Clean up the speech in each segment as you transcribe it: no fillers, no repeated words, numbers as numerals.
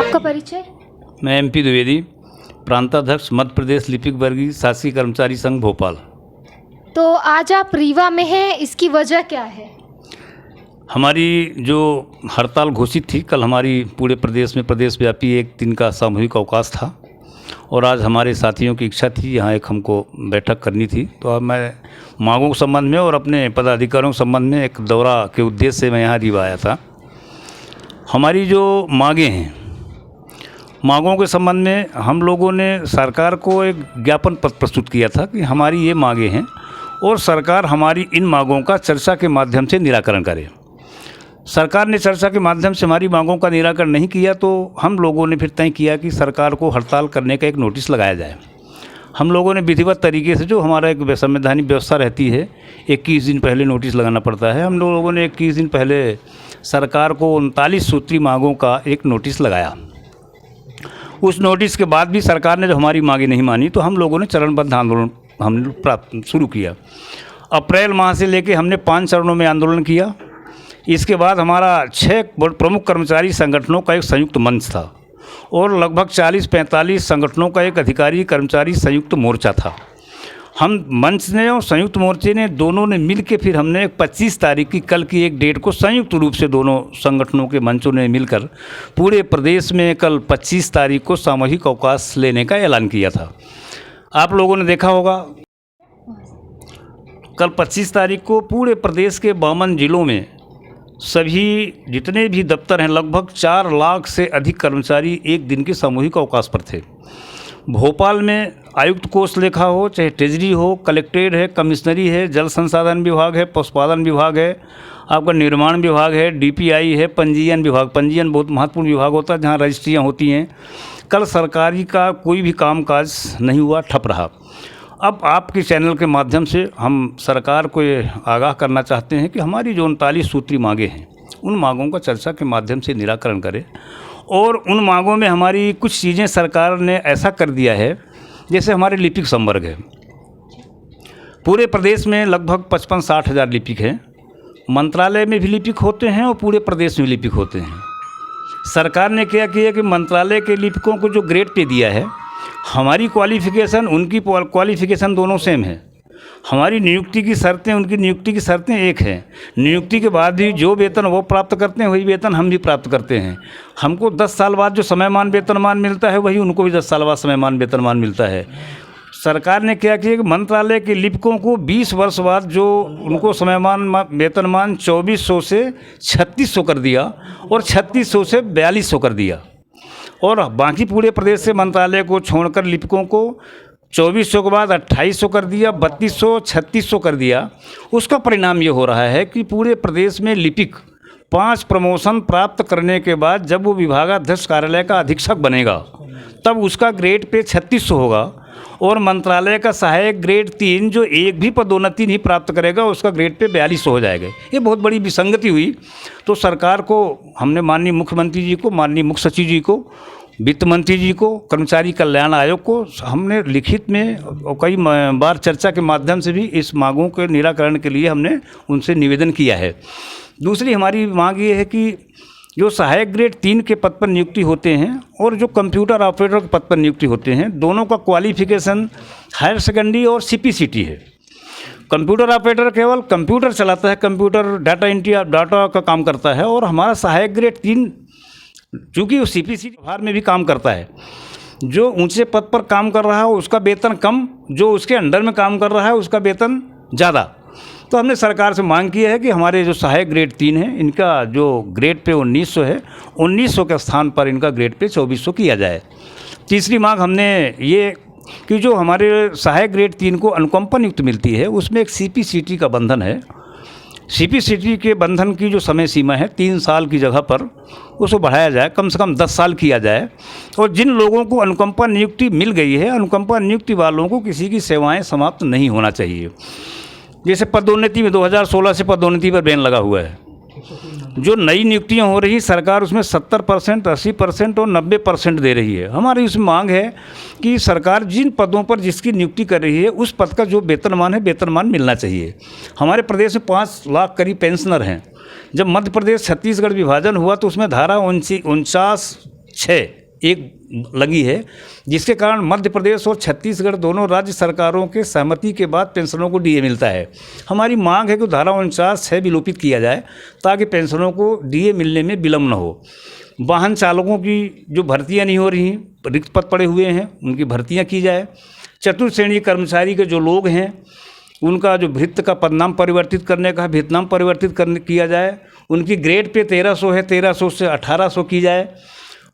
आपका परिचय? मैं MP द्विवेदी, प्रांताध्यक्ष मध्य प्रदेश लिपिक वर्गीय शासकीय कर्मचारी संघ भोपाल। तो आज आप रीवा में हैं, इसकी वजह क्या है? हमारी जो हड़ताल घोषित थी, कल हमारी पूरे प्रदेश में प्रदेशव्यापी एक दिन का सामूहिक अवकाश था और आज हमारे साथियों की इच्छा थी यहाँ एक हमको बैठक करनी थी। तो अब मैं मांगों के संबंध में और अपने पदाधिकारियों के संबंध में एक दौरा के उद्देश्य से मैं यहाँ रीवा आया था। हमारी जो मांगें हैं, मांगों के संबंध में हम लोगों ने सरकार को एक ज्ञापन पत्र प्रस्तुत किया था कि हमारी ये मांगें हैं और सरकार हमारी इन मांगों का चर्चा के माध्यम से निराकरण करे। सरकार ने चर्चा के माध्यम से हमारी मांगों का निराकरण नहीं किया तो हम लोगों ने फिर तय किया कि सरकार को हड़ताल करने का एक नोटिस लगाया जाए। हम लोगों ने विधिवत तरीके से, जो हमारा एक संवैधानिक व्यवस्था रहती है, 21 दिन पहले नोटिस लगाना पड़ता है। हम लोगों ने 21 दिन पहले सरकार को 39 सूत्री मांगों का एक नोटिस लगाया। उस नोटिस के बाद भी सरकार ने जब हमारी मांगें नहीं मानी तो हम लोगों ने चरणबद्ध आंदोलन हमने शुरू किया। अप्रैल माह से लेकर हमने 5 चरणों में आंदोलन किया। इसके बाद हमारा 6 प्रमुख कर्मचारी संगठनों का एक संयुक्त मंच था और लगभग 40-45 संगठनों का एक अधिकारी कर्मचारी संयुक्त मोर्चा था। हम मंच ने और संयुक्त मोर्चे ने दोनों ने मिल के फिर हमने 25 तारीख की, कल की एक डेट को संयुक्त रूप से दोनों संगठनों के मंचों ने मिलकर पूरे प्रदेश में कल 25 तारीख को सामूहिक अवकाश लेने का ऐलान किया था। आप लोगों ने देखा होगा, कल 25 तारीख को पूरे प्रदेश के 52 जिलों में सभी जितने भी दफ्तर हैं, लगभग 4 लाख से अधिक कर्मचारी एक दिन के सामूहिक अवकाश पर थे। भोपाल में आयुक्त कोष लेखा हो, चाहे ट्रेजरी हो, कलेक्ट्रेट है, कमिश्नरी है, जल संसाधन विभाग है, पशुपालन विभाग है, आपका निर्माण विभाग है, DPI है, पंजीयन विभाग। पंजीयन बहुत महत्वपूर्ण विभाग होता है जहाँ रजिस्ट्रियाँ होती हैं। कल सरकारी का कोई भी कामकाज नहीं हुआ, ठप रहा। अब आपके चैनल के माध्यम से हम सरकार को ये आगाह करना चाहते हैं कि हमारी जो 39 सूत्री मांगें हैं, उन मांगों का चर्चा के माध्यम से निराकरण करें। और उन मांगों में हमारी कुछ चीज़ें सरकार ने ऐसा कर दिया है, जैसे हमारे लिपिक संवर्ग है। पूरे प्रदेश में लगभग 55-60 हज़ार लिपिक हैं। मंत्रालय में भी लिपिक होते हैं और पूरे प्रदेश में लिपिक होते हैं। सरकार ने क्या किया कि मंत्रालय के लिपिकों को जो ग्रेड पे दिया है, हमारी क्वालिफ़िकेशन उनकी क्वालिफ़िकेशन दोनों सेम है। हमारी नियुक्ति की शर्तें उनकी नियुक्ति की शर्तें एक हैं। नियुक्ति के बाद भी जो वेतन वो प्राप्त करते हैं वही वेतन हम भी प्राप्त करते हैं। हमको 10 साल बाद जो समयमान वेतनमान मिलता है वही उनको भी 10 साल बाद समयमान वेतनमान मिलता है। सरकार ने क्या किया कि मंत्रालय के लिपिकों को 20 वर्ष बाद जो उनको समयमान वेतनमान 2400 से 3600 कर दिया और 3600 से 4200 कर दिया। और बाकी पूरे प्रदेश से मंत्रालय को छोड़कर लिपिकों को 2400 के बाद 2800 कर दिया, 3200, 3600 कर दिया। उसका परिणाम ये हो रहा है कि पूरे प्रदेश में लिपिक 5 प्रमोशन प्राप्त करने के बाद जब वो विभागाध्यक्ष कार्यालय का अधीक्षक बनेगा तब उसका ग्रेड पे 3600 होगा और मंत्रालय का सहायक ग्रेड 3 जो एक भी पदोन्नति नहीं प्राप्त करेगा उसका ग्रेड पे 4200 हो जाएगा। ये बहुत बड़ी विसंगति हुई। तो सरकार को हमने माननीय मुख्यमंत्री जी को, माननीय मुख्य सचिव जी को, वित्त मंत्री जी को, कर्मचारी कल्याण आयोग को हमने लिखित में और कई बार चर्चा के माध्यम से भी इस मांगों के निराकरण के लिए हमने उनसे निवेदन किया है। दूसरी हमारी मांग ये है कि जो सहायक ग्रेड 3 के पद पर नियुक्ति होते हैं और जो कंप्यूटर ऑपरेटर के पद पर नियुक्ति होते हैं, दोनों का क्वालिफ़िकेशन हायर सेकेंडरी और CPCT है। कंप्यूटर ऑपरेटर केवल कंप्यूटर चलाता है, कंप्यूटर डाटा एंट्री डाटा का काम करता है। और हमारा सहायक ग्रेड 3 चूँकि वो CPCT व्यवहार में भी काम करता है, जो ऊंचे पद पर काम कर रहा है उसका वेतन कम, जो उसके अंडर में काम कर रहा है उसका वेतन ज़्यादा। तो हमने सरकार से मांग की है कि हमारे जो सहायक ग्रेड 3 है, इनका जो ग्रेड पे 1900 है, 1900 के स्थान पर इनका ग्रेड पे 2400 किया जाए। तीसरी मांग हमने ये कि जो हमारे सहायक ग्रेड 3 को अनुकंपा नियुक्त मिलती है उसमें एक CPCT का बंधन है। CPCT के बंधन की जो समय सीमा है 3 साल की जगह पर उसको बढ़ाया जाए, कम से कम 10 साल किया जाए। और जिन लोगों को अनुकंपा नियुक्ति मिल गई है, अनुकंपा नियुक्ति वालों को किसी की सेवाएं समाप्त नहीं होना चाहिए। जैसे पदोन्नति में 2016 से पदोन्नति पर बैन लगा हुआ है। जो नई नियुक्तियां हो रही सरकार उसमें 70%, 80% और 90% दे रही है। हमारी उसमें मांग है कि सरकार जिन पदों पर जिसकी नियुक्ति कर रही है उस पद का जो वेतनमान है वेतनमान मिलना चाहिए। हमारे प्रदेश में 5 लाख करीब पेंशनर हैं। जब मध्य प्रदेश छत्तीसगढ़ विभाजन हुआ तो उसमें धारा 49 6 एक लगी है, जिसके कारण मध्य प्रदेश और छत्तीसगढ़ दोनों राज्य सरकारों के सहमति के बाद पेंशनों को डीए मिलता है। हमारी मांग है कि धारा 49(6) विलोपित किया जाए ताकि पेंशनों को डीए मिलने में विलम्ब न हो। वाहन चालकों की जो भर्तियां नहीं हो रही, रिक्त पद पड़े हुए हैं, उनकी भर्तियां की जाए। चतुर्थ श्रेणी कर्मचारी के जो लोग हैं उनका जो भृत्य का पदनाम परिवर्तित करने का भितनाम परिवर्तित किया जाए। उनकी ग्रेड पे 1300 है, 1300 से 1800 की जाए।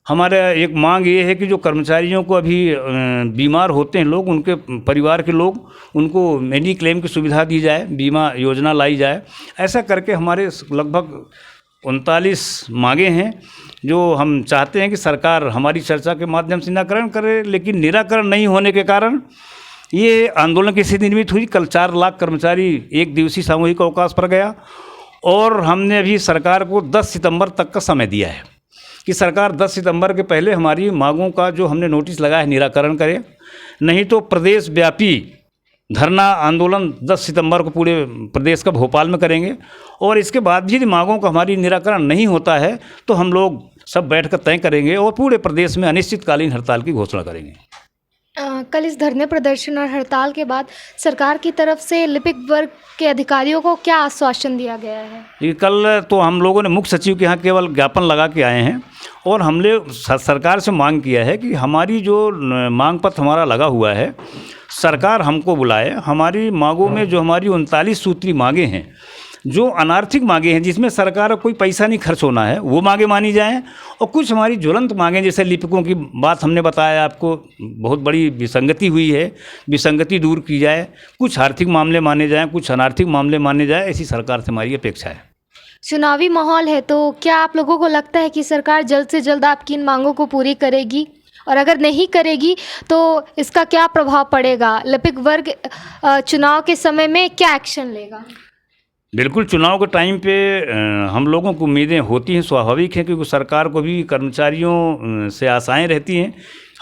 हमारा एक मांग ये है कि जो कर्मचारियों को अभी बीमार होते हैं लोग, उनके परिवार के लोग, उनको मेडिक्लेम की सुविधा दी जाए, बीमा योजना लाई जाए। ऐसा करके हमारे लगभग 39 मांगे हैं जो हम चाहते हैं कि सरकार हमारी चर्चा के माध्यम से निराकरण करे, लेकिन निराकरण नहीं होने के कारण ये आंदोलन की स्थिति निर्मित हुई। कल 4 लाख कर्मचारी एक दिवसीय सामूहिक अवकाश पर गया और हमने अभी सरकार को 10 सितंबर तक का समय दिया है कि सरकार 10 सितंबर के पहले हमारी मांगों का जो हमने नोटिस लगाया है निराकरण करे, नहीं तो प्रदेश व्यापी धरना आंदोलन 10 सितंबर को पूरे प्रदेश का भोपाल में करेंगे। और इसके बाद भी यदि मांगों का हमारी निराकरण नहीं होता है तो हम लोग सब बैठकर तय करेंगे और पूरे प्रदेश में अनिश्चितकालीन हड़ताल की घोषणा करेंगे। कल इस धरने प्रदर्शन और हड़ताल के बाद सरकार की तरफ से लिपिक वर्ग के अधिकारियों को क्या आश्वासन दिया गया है? ये कल तो हम लोगों ने मुख्य सचिव के यहाँ केवल ज्ञापन लगा के आए हैं और हमने सरकार से मांग किया है कि हमारी जो मांग पत्र हमारा लगा हुआ है, सरकार हमको बुलाए। हमारी मांगों में जो हमारी 39 सूत्री मांगे हैं, जो अनार्थिक मांगे हैं जिसमें सरकार को कोई पैसा नहीं खर्च होना है, वो मांगे मानी जाएं। और कुछ हमारी ज्वलंत मांगे, जैसे लिपिकों की बात हमने बताया आपको, बहुत बड़ी विसंगति हुई है, विसंगति दूर की जाए। कुछ आर्थिक मामले माने जाएं, कुछ अनार्थिक मामले माने जाएं, ऐसी सरकार से हमारी अपेक्षा है। चुनावी माहौल है, तो क्या आप लोगों को लगता है कि सरकार जल्द से जल्द आपकी इन मांगों को पूरी करेगी? और अगर नहीं करेगी तो इसका क्या प्रभाव पड़ेगा? लिपिक वर्ग चुनाव के समय में क्या एक्शन लेगा? बिल्कुल, चुनाव के टाइम पे हम लोगों को उम्मीदें होती हैं, स्वाभाविक है, क्योंकि सरकार को भी कर्मचारियों से आशाएं रहती हैं।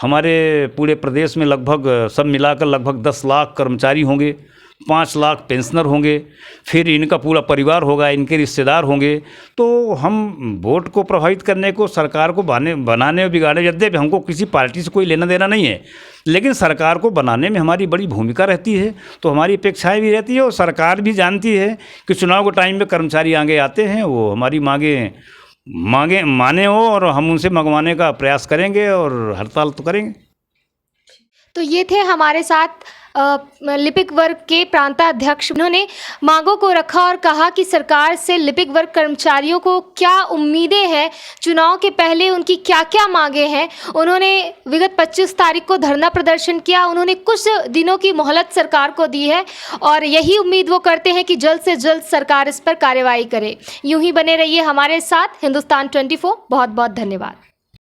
हमारे पूरे प्रदेश में लगभग सब मिलाकर लगभग 10 लाख कर्मचारी होंगे, 5 लाख पेंशनर होंगे, फिर इनका पूरा परिवार होगा, इनके रिश्तेदार होंगे। तो हम वोट को प्रभावित करने को, सरकार को बनाने और बिगाड़ने, यद्यपि हमको किसी पार्टी से कोई लेना देना नहीं है, लेकिन सरकार को बनाने में हमारी बड़ी भूमिका रहती है। तो हमारी अपेक्षाएं भी रहती है और सरकार भी जानती है कि चुनाव के टाइम में कर्मचारी आगे आते हैं, वो हमारी मांगे माने हो और हम उनसे मंगवाने का प्रयास करेंगे और हड़ताल तो करेंगे। तो ये थे हमारे साथ लिपिक वर्ग के प्रांताध्यक्ष। उन्होंने मांगों को रखा और कहा कि सरकार से लिपिक वर्ग कर्मचारियों को क्या उम्मीदें हैं, चुनाव के पहले उनकी क्या क्या मांगे हैं। उन्होंने विगत 25 तारीख को धरना प्रदर्शन किया, उन्होंने कुछ दिनों की मोहलत सरकार को दी है और यही उम्मीद वो करते हैं कि जल्द से जल्द सरकार इस पर कार्रवाई करे। यूं ही बने रहिए हमारे साथ। हिंदुस्तान 24, बहुत बहुत धन्यवाद।